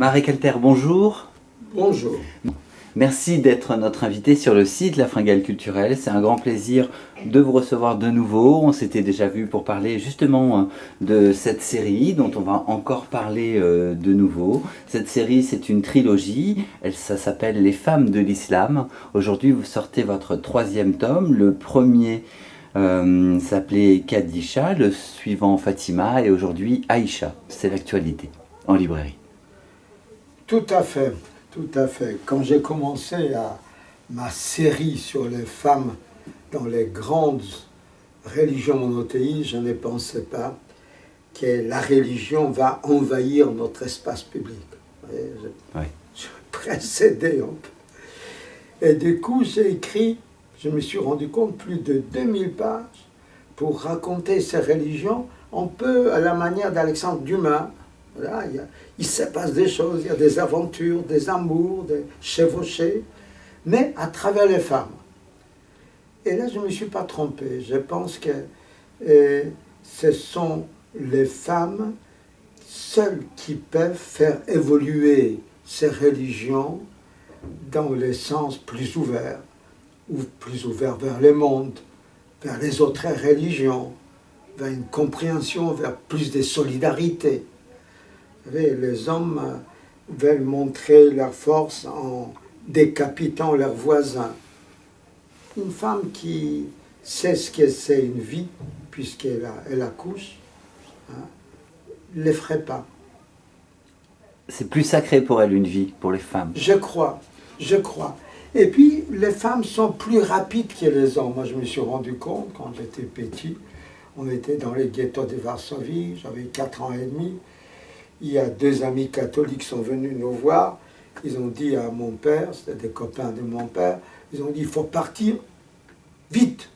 Marek Alter, bonjour. Bonjour. Merci d'être notre invité sur le site La Fringale Culturelle. C'est un grand plaisir de vous recevoir de nouveau. On s'était déjà vu pour parler justement de cette série dont on va encore parler de nouveau. Cette série, c'est une trilogie. Ça s'appelle Les femmes de l'islam. Aujourd'hui, vous sortez votre 3e tome. Le premier s'appelait Kadisha, le suivant Fatima et aujourd'hui Aïcha. C'est l'actualité en librairie. Tout à fait, tout à fait. Quand j'ai commencé ma série sur les femmes dans les grandes religions monothéistes, je ne pensais pas que la religion va envahir notre espace public. Je précédais un peu. Et du coup, j'ai écrit, je me suis rendu compte, plus de 2000 pages pour raconter ces religions, un peu à la manière d'Alexandre Dumas. Voilà, il se passe des choses, il y a des aventures, des amours, des chevauchées, mais à travers les femmes. Et là, je ne me suis pas trompé. Je pense que ce sont les femmes seules qui peuvent faire évoluer ces religions dans les sens plus ouverts, ou plus ouverts vers le monde, vers les autres religions, vers une compréhension, vers plus de solidarité. Vous savez, les hommes veulent montrer leur force en décapitant leurs voisins. Une femme qui sait ce que c'est une vie, puisqu'elle accouche, ne le ferait pas. C'est plus sacré pour elle, une vie, pour les femmes. Je crois. Et puis, les femmes sont plus rapides que les hommes. Moi, je me suis rendu compte, quand j'étais petit, on était dans les ghettos de Varsovie, j'avais 4 ans et demi. Il y a 2 amis catholiques qui sont venus nous voir. Ils ont dit à mon père, c'était des copains de mon père, ils ont dit, il faut partir vite.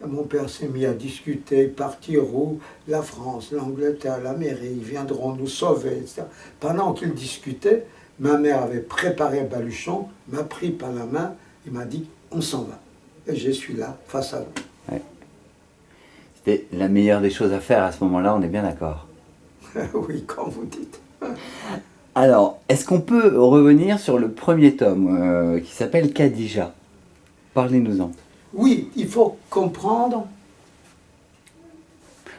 Et mon père s'est mis à discuter, partir où? La France, l'Angleterre, l'Amérique, ils viendront nous sauver, etc. Pendant qu'ils discutaient, ma mère avait préparé un baluchon, m'a pris par la main, il m'a dit, on s'en va. Et je suis là, face à vous. Ouais. C'était la meilleure des choses à faire à ce moment-là, on est bien d'accord. Oui, comme vous dites. Alors, est-ce qu'on peut revenir sur le premier tome qui s'appelle Kadisha? Parlez-nous-en. Oui, il faut comprendre.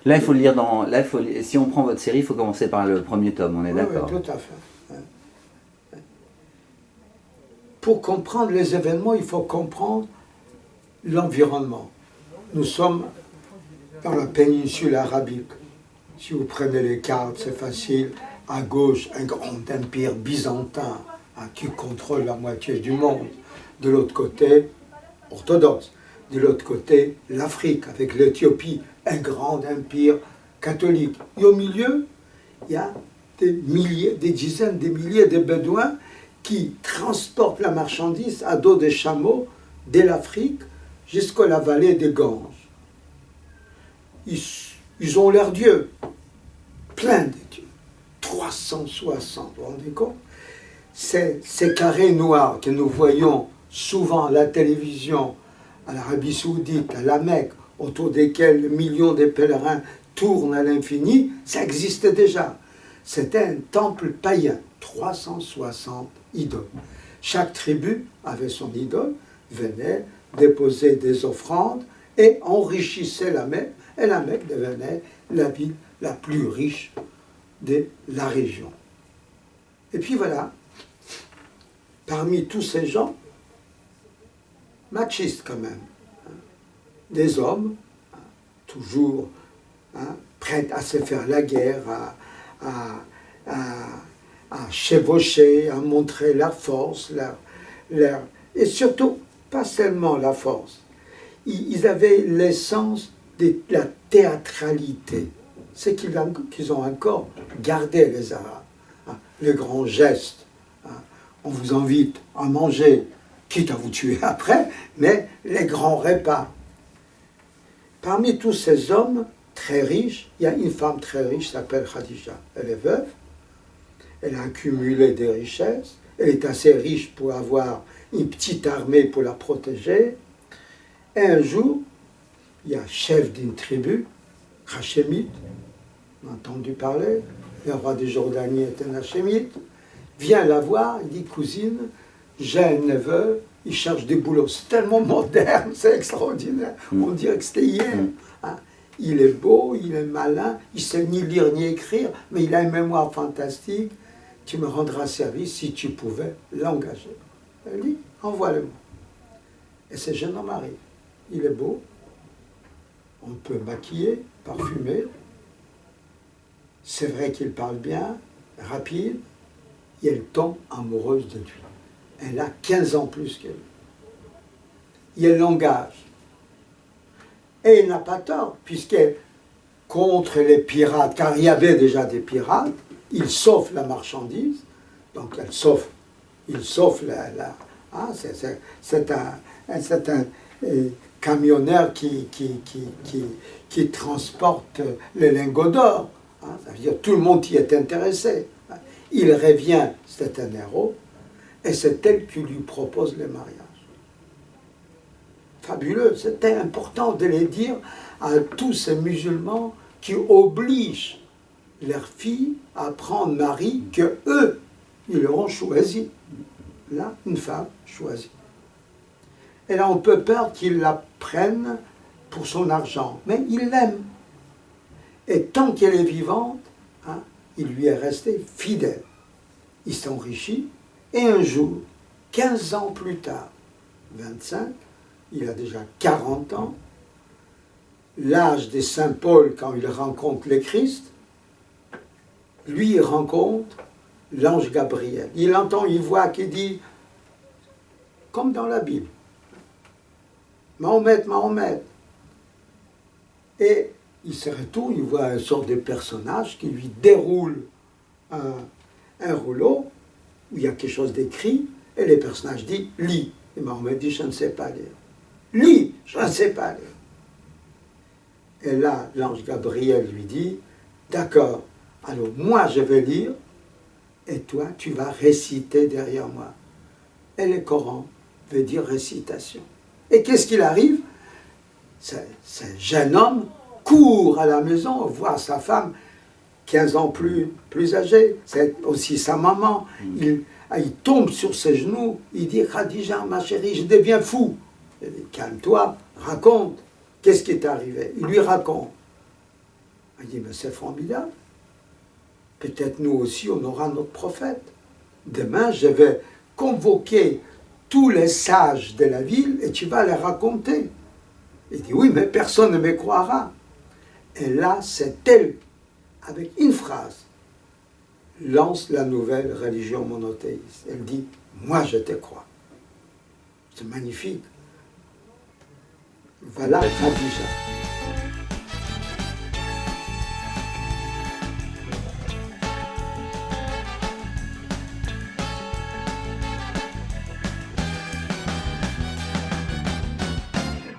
Là, il faut le lire dans. Là, si on prend votre série, il faut commencer par le premier tome, on est d'accord? Oui, tout à fait. Pour comprendre les événements, il faut comprendre l'environnement. Nous sommes dans la péninsule arabique. Si vous prenez les cartes, c'est facile. À gauche, un grand empire byzantin qui contrôle la moitié du monde. De l'autre côté, orthodoxe. De l'autre côté, l'Afrique, avec l'Éthiopie, un grand empire catholique. Et au milieu, il y a des dizaines de milliers de Bédouins qui transportent la marchandise à dos des chameaux de l'Afrique jusqu'à la vallée des Ganges. Ils ont leurs dieux, plein de dieux, 360, vous vous rendez compte? Ces carrés noirs que nous voyons souvent à la télévision, à l'Arabie Saoudite, à la Mecque, autour desquels millions de pèlerins tournent à l'infini, ça existait déjà. C'était un temple païen, 360 idoles. Chaque tribu avait son idole, venait déposer des offrandes et enrichissait la Mecque, et la Mecque devenait la ville la plus riche de la région. Et puis voilà, parmi tous ces gens, machistes quand même, des hommes, toujours prêts à se faire la guerre, à chevaucher, à montrer leur force, et surtout, pas seulement la force, ils avaient l'essence de la théâtralité. C'est qu'ils ont encore gardé, les Arabes, les grands gestes. On vous invite à manger, quitte à vous tuer après, mais les grands repas. Parmi tous ces hommes très riches, il y a une femme très riche qui s'appelle Khadija. Elle est veuve, elle a accumulé des richesses, elle est assez riche pour avoir une petite armée pour la protéger. Et un jour, il y a un chef d'une tribu, Hachémite, on a entendu parler, le roi de Jordanie est un Hachémite, vient la voir, il dit, cousine, j'ai un neveu, il cherche du boulot. C'est tellement moderne, c'est extraordinaire. On dirait que c'était hier. Hein. Il est beau, il est malin, il ne sait ni lire ni écrire, mais il a une mémoire fantastique. Tu me rendras service si tu pouvais l'engager. Elle dit, envoie-le-moi. Et ce jeune homme arrive. Il est beau, on peut maquiller, parfumer. C'est vrai qu'il parle bien, rapide, et elle tombe amoureuse de lui. Elle a 15 ans plus qu'elle. Et elle l'engage. Et il n'a pas tort, puisqu'elle, contre les pirates, car il y avait déjà des pirates, il sauve la marchandise, donc il sauve hein, c'est un camionneur qui transporte les lingots d'or. Hein, ça veut dire tout le monde y est intéressé. Il revient, c'est un héros, et c'est elle qui lui propose le mariage. Fabuleux, c'était important de les dire à tous ces musulmans qui obligent leurs filles à prendre mari que eux, ils auront choisi. Là, une femme choisie. Et là, on peut peur qu'ils la prennent pour son argent, mais il l'aime. Et tant qu'elle est vivante, hein, il lui est resté fidèle. Il s'enrichit, et un jour, 15 ans plus tard, 25, il a déjà 40 ans, l'âge des Saint Paul quand il rencontre le Christ, lui il rencontre l'ange Gabriel. Il entend, il voit qu'il dit, comme dans la Bible, Mahomet, Mahomet. Et il se retourne, il voit un sort de personnage qui lui déroule un rouleau où il y a quelque chose d'écrit, et le personnage dit, lis. Et Mahomet dit, je ne sais pas lire. Lis, je ne sais pas lire. Et là, l'ange Gabriel lui dit, d'accord, alors moi je vais lire, et toi tu vas réciter derrière moi. Et le Coran veut dire récitation. Et qu'est-ce qu'il arrive? Ce jeune homme court à la maison voir sa femme, 15 ans plus âgée, c'est aussi sa maman. Il tombe sur ses genoux, il dit, Khadija, ma chérie, je deviens fou. Il dit, calme-toi, raconte, qu'est-ce qui t'est arrivé? Il lui raconte. Il dit, mais c'est formidable. Peut-être nous aussi, on aura notre prophète. Demain, je vais convoquer tous les sages de la ville et tu vas les raconter. Il dit, oui, mais personne ne me croira. Et là, c'est elle, avec une phrase, lance la nouvelle religion monothéiste. Elle dit, moi je te crois. C'est magnifique. Voilà Khadija.